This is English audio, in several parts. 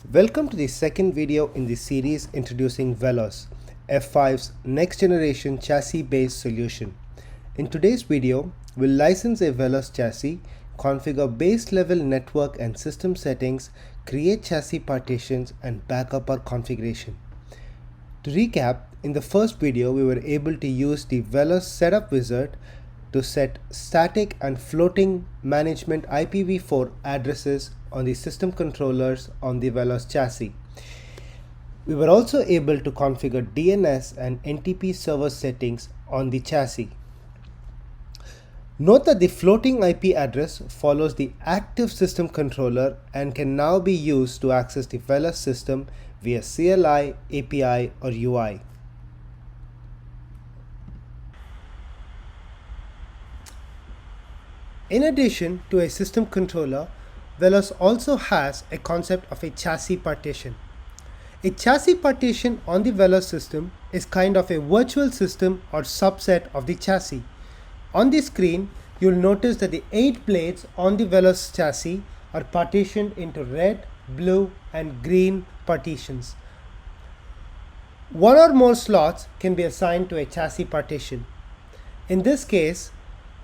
Welcome to the second video in the series introducing VELOS, F5's next generation chassis based solution. In today's video, we'll license a VELOS chassis, configure base level network and system settings, create chassis partitions and back up our configuration. To recap, in the first video we were able to use the VELOS setup wizard to set static and floating management IPv4 addresses on the system controllers on the VELOS chassis. We were also able to configure DNS and NTP server settings on the chassis. Note that the floating IP address follows the active system controller and can now be used to access the VELOS system via CLI, API, or UI. In addition to a system controller, VELOS also has a concept of a chassis partition. A chassis partition on the VELOS system is kind of a virtual system or subset of the chassis. On the screen, you'll notice that the 8 blades on the VELOS chassis are partitioned into red, blue, and green partitions. One or more slots can be assigned to a chassis partition. In this case,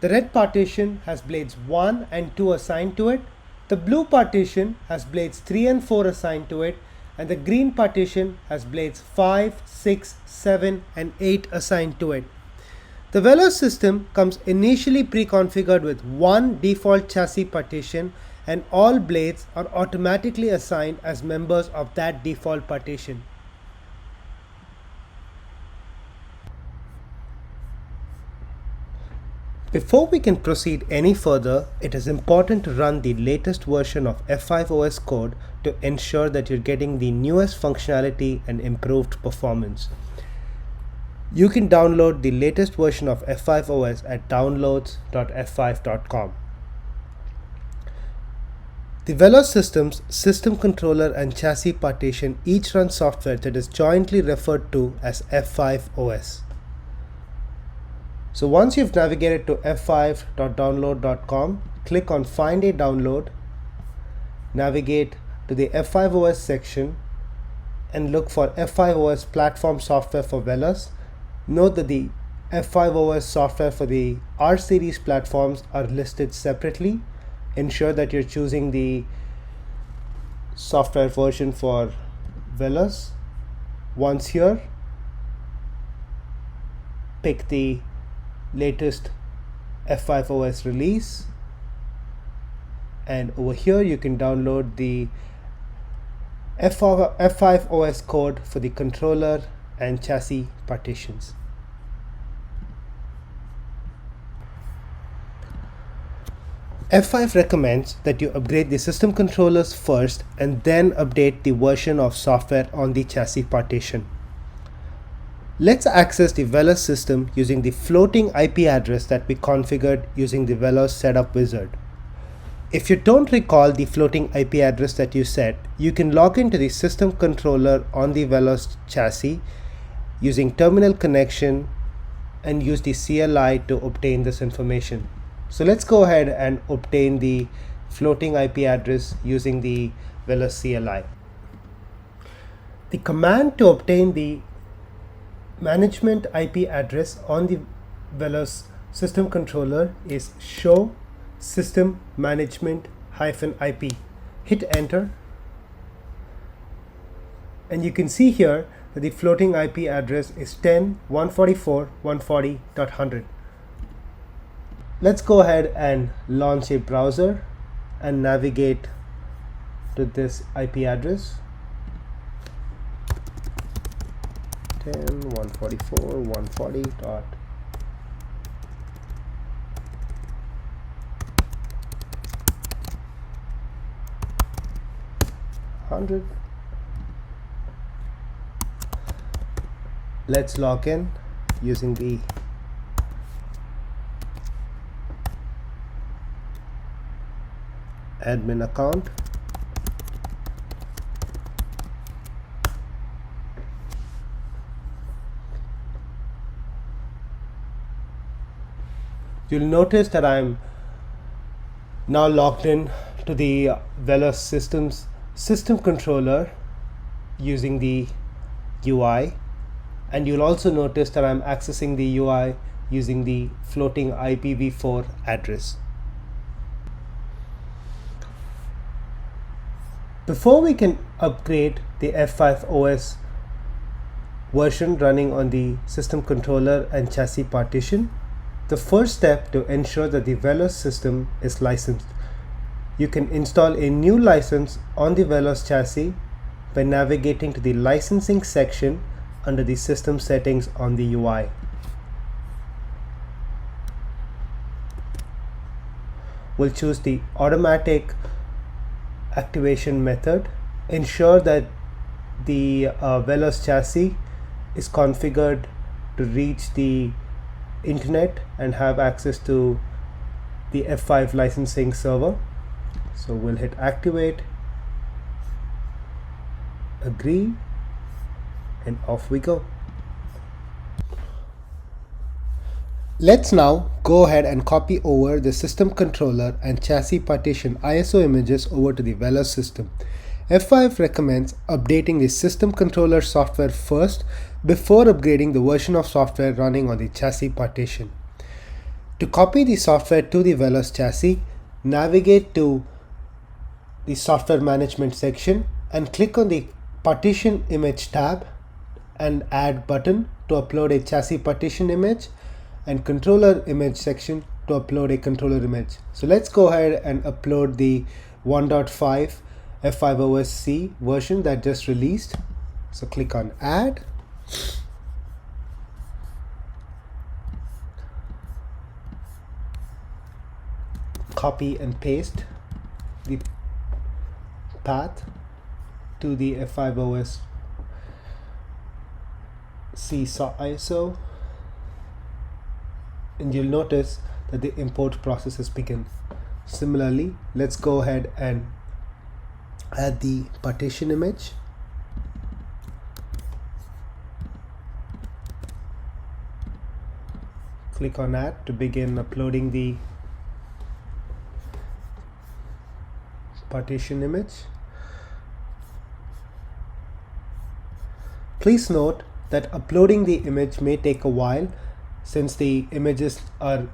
the red partition has blades 1 and 2 assigned to it, the blue partition has blades 3 and 4 assigned to it, and the green partition has blades 5, 6, 7, and 8 assigned to it. The VELOS system comes initially pre-configured with one default chassis partition, and all blades are automatically assigned as members of that default partition. Before we can proceed any further, it is important to run the latest version of F5 OS code to ensure that you're getting the newest functionality and improved performance. You can download the latest version of F5 OS at downloads.f5.com. The VELOS system's system controller and chassis partition each run software that is jointly referred to as F5 OS. So once you've navigated to f5.download.com, click on Find a Download, navigate to the F5 OS section, and look for F5 OS platform software for VELOS. Note that the F5 OS software for the R series platforms are listed separately. Ensure that you're choosing the software version for VELOS. Once here, pick the latest F5 OS release, and over here you can download the F5 OS code for the controller and chassis partitions. F5 recommends that you upgrade the system controllers first and then update the version of software on the chassis partition. Let's access the VELOS system using the floating IP address that we configured using the VELOS setup wizard. If you don't recall the floating IP address that you set, you can log into the system controller on the VELOS chassis using terminal connection and use the CLI to obtain this information. So let's go ahead and obtain the floating IP address using the VELOS CLI. The command to obtain the management IP address on the VELOS system controller is show system management -IP. Hit enter, and you can see here that the floating IP address is 10.144.140.100. Let's go ahead and launch a browser and navigate to this IP address. 10.144.140.100. Let's log in using the admin account. You'll notice that I'm now logged in to the VELOS systems system controller using the UI, and you'll also notice that I'm accessing the UI using the floating IPv4 address. Before we can upgrade the F5 OS version running on the system controller and chassis partition, the first step to ensure that the VELOS system is licensed. You can install a new license on the VELOS chassis by navigating to the licensing section under the system settings on the UI. We'll choose the automatic activation method. Ensure that the VELOS chassis is configured to reach the internet and have access to the F5 licensing server. So we'll hit activate, agree, and off we go. Let's now go ahead and copy over the system controller and chassis partition ISO images over to the VELOS system. F5 recommends updating the system controller software first before upgrading the version of software running on the chassis partition. To copy the software to the VELOS chassis, navigate to the software management section and click on the partition image tab and add button to upload a chassis partition image, and controller image section to upload a controller image. So let's go ahead and upload the 1.5 F5 OS C version that just released. So click on add. Copy and paste the path to the F5 OS C ISO, and you'll notice that the import process has begun. Similarly, let's go ahead and add the partition image. Click on add to begin uploading the partition image. Please note that uploading the image may take a while since the images are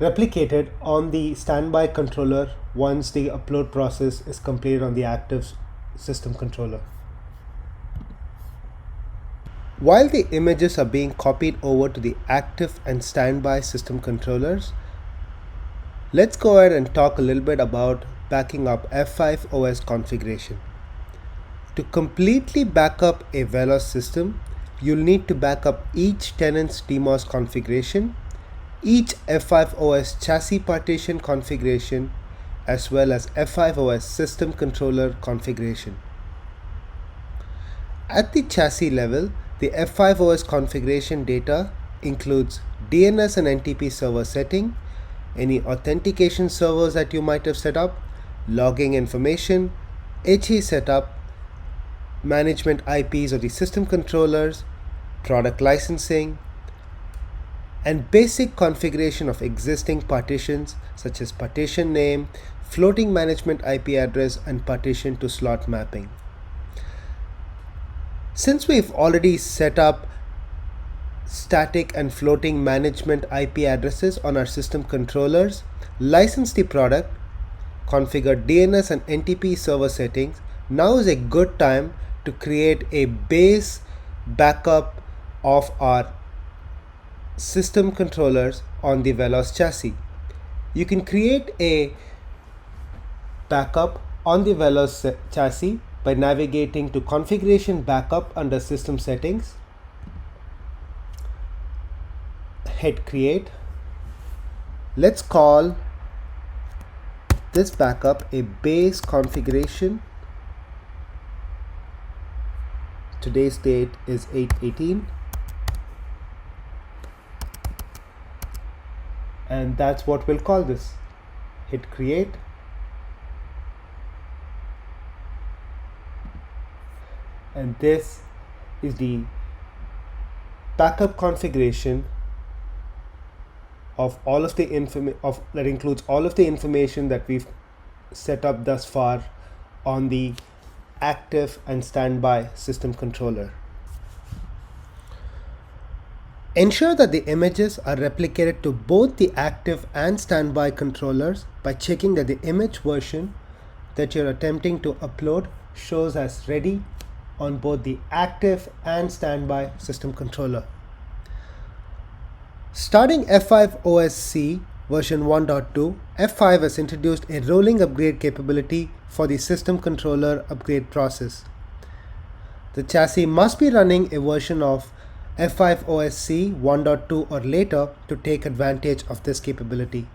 replicated on the standby controller once the upload process is completed on the active system controller. While the images are being copied over to the active and standby system controllers, let's go ahead and talk a little bit about backing up F5 OS configuration. To completely back up a VELOS system, you'll need to back up each tenant's DMOS configuration, each F5 OS chassis partition configuration, as well as F5 OS system controller configuration. At the chassis level, the F5 OS configuration data includes DNS and NTP server setting, any authentication servers that you might have set up, logging information, HA setup, management IPs of the system controllers, product licensing, and basic configuration of existing partitions such as partition name, floating management IP address, and partition to slot mapping. Since we've already set up static and floating management IP addresses on our system controllers, license the product, configure DNS and NTP server settings, now is a good time to create a base backup of our system controllers on the VELOS chassis. You can create a backup on the VELOS chassis by navigating to configuration backup under system settings, hit create. Let's call this backup a base configuration. Today's date is 8/18, and that's what we'll call this. Hit create. And this is the backup configuration of all of the that includes all of the information that we've set up thus far on the active and standby system controller. Ensure that the images are replicated to both the active and standby controllers by checking that the image version that you're attempting to upload shows as ready on both the active and standby system controller. Starting F5 OSC version 1.2, F5 has introduced a rolling upgrade capability for the system controller upgrade process. The chassis must be running a version of F5 OSC 1.2 or later to take advantage of this capability.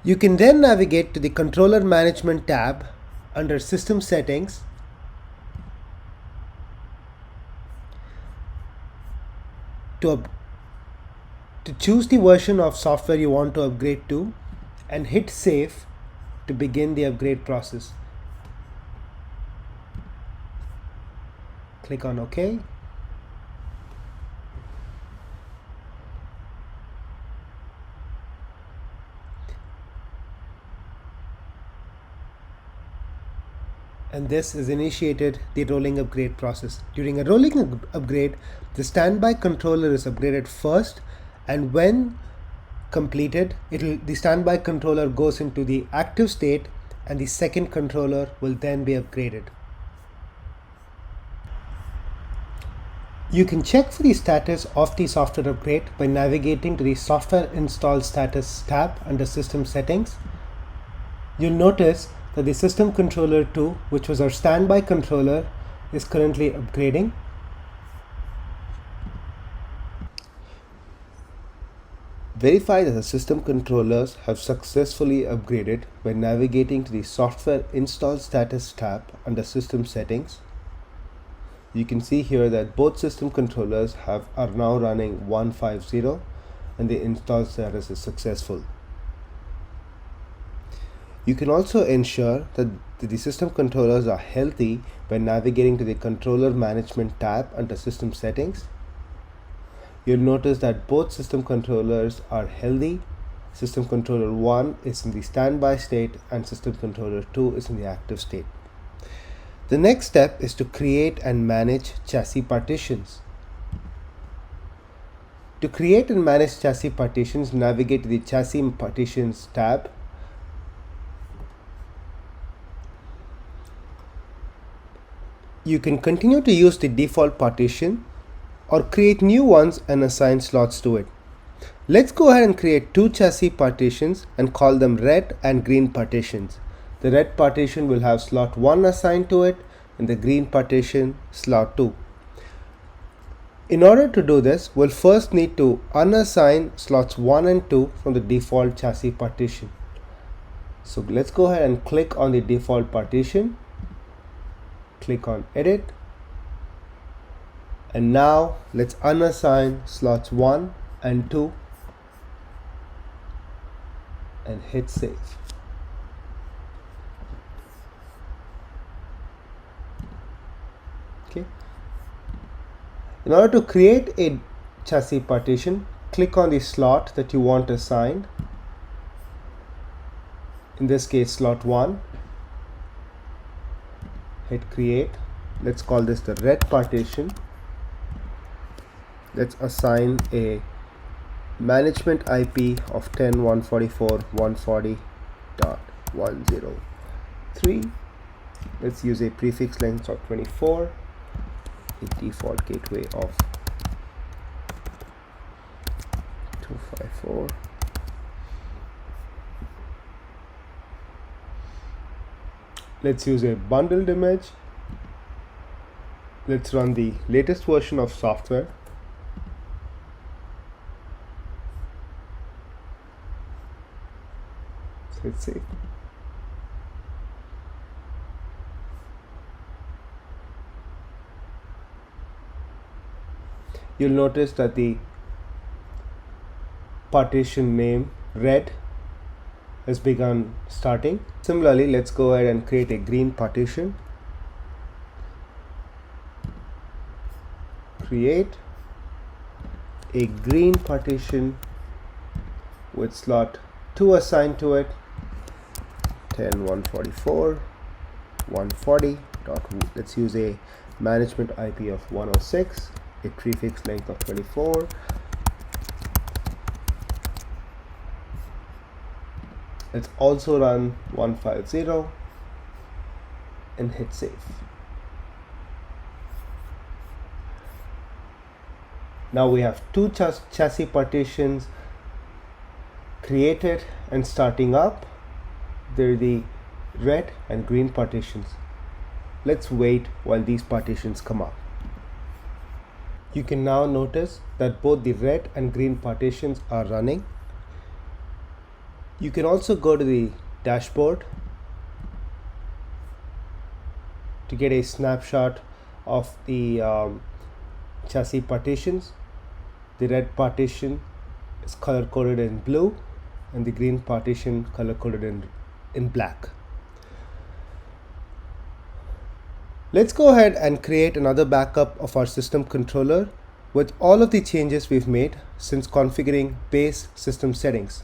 You can then navigate to the Controller Management tab under System Settings to choose the version of software you want to upgrade to and hit Save to begin the upgrade process. Click on OK. And this has initiated the rolling upgrade process. During a rolling upgrade, the standby controller is upgraded first, and when completed, the standby controller goes into the active state and the second controller will then be upgraded. You can check for the status of the software upgrade by navigating to the Software Install Status tab under System Settings. You'll notice that the System Controller 2, which was our standby controller, is currently upgrading. Verify that the system controllers have successfully upgraded by navigating to the Software Install Status tab under System Settings. You can see here that both system controllers are now running 150 and the install status is successful. You can also ensure that the system controllers are healthy by navigating to the Controller Management tab under System Settings. You'll notice that both system controllers are healthy. System Controller 1 is in the standby state and System Controller 2 is in the active state. The next step is to create and manage chassis partitions. To create and manage chassis partitions, navigate to the Chassis Partitions tab. You can continue to use the default partition or create new ones and assign slots to it. Let's go ahead and create two chassis partitions and call them red and green partitions. The red partition will have slot 1 assigned to it and the green partition slot 2. In order to do this, we'll first need to unassign slots 1 and 2 from the default chassis partition. So let's go ahead and click on the default partition. Click on Edit, and now let's unassign slots 1 and 2 and hit Save. Okay. In order to create a chassis partition, click on the slot that you want assigned. In this case, slot 1. Hit Create. Let's call this the red partition. Let's assign a management IP of 10.144.140.103. Let's use a prefix length of 24, a default gateway of 254. Let's use a bundled image. Let's run the latest version of software. So let's see. You'll notice that the partition name red has begun starting. Similarly, let's go ahead and create a green partition. Create a green partition with slot 2 assigned to it, 10.144.140. Let's use a management IP of 106, a prefix length of 24. Let's also run 150 and hit save. Now we have two chassis partitions created and starting up. They're the red and green partitions. Let's wait while these partitions come up. You can now notice that both the red and green partitions are running. You can also go to the dashboard to get a snapshot of the chassis partitions. The red partition is color coded in blue and the green partition color coded in black. Let's go ahead and create another backup of our system controller with all of the changes we've made since configuring base system settings.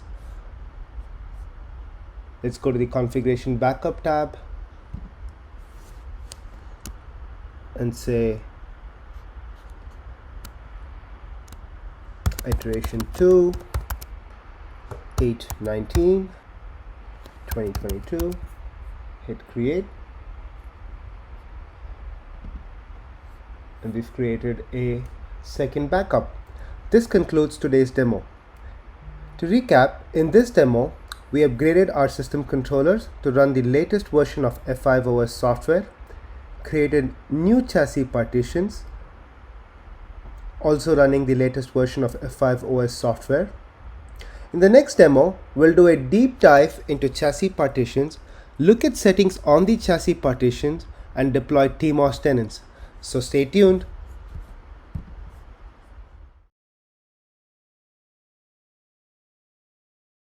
Let's go to the configuration backup tab and say iteration 2 8/19 2022, hit create, and we've created a second backup. This concludes today's demo. To recap, in this demo we upgraded our system controllers to run the latest version of F5 OS software, created new chassis partitions, also running the latest version of F5 OS software. In the next demo, we'll do a deep dive into chassis partitions, look at settings on the chassis partitions, and deploy TMOS tenants. So stay tuned.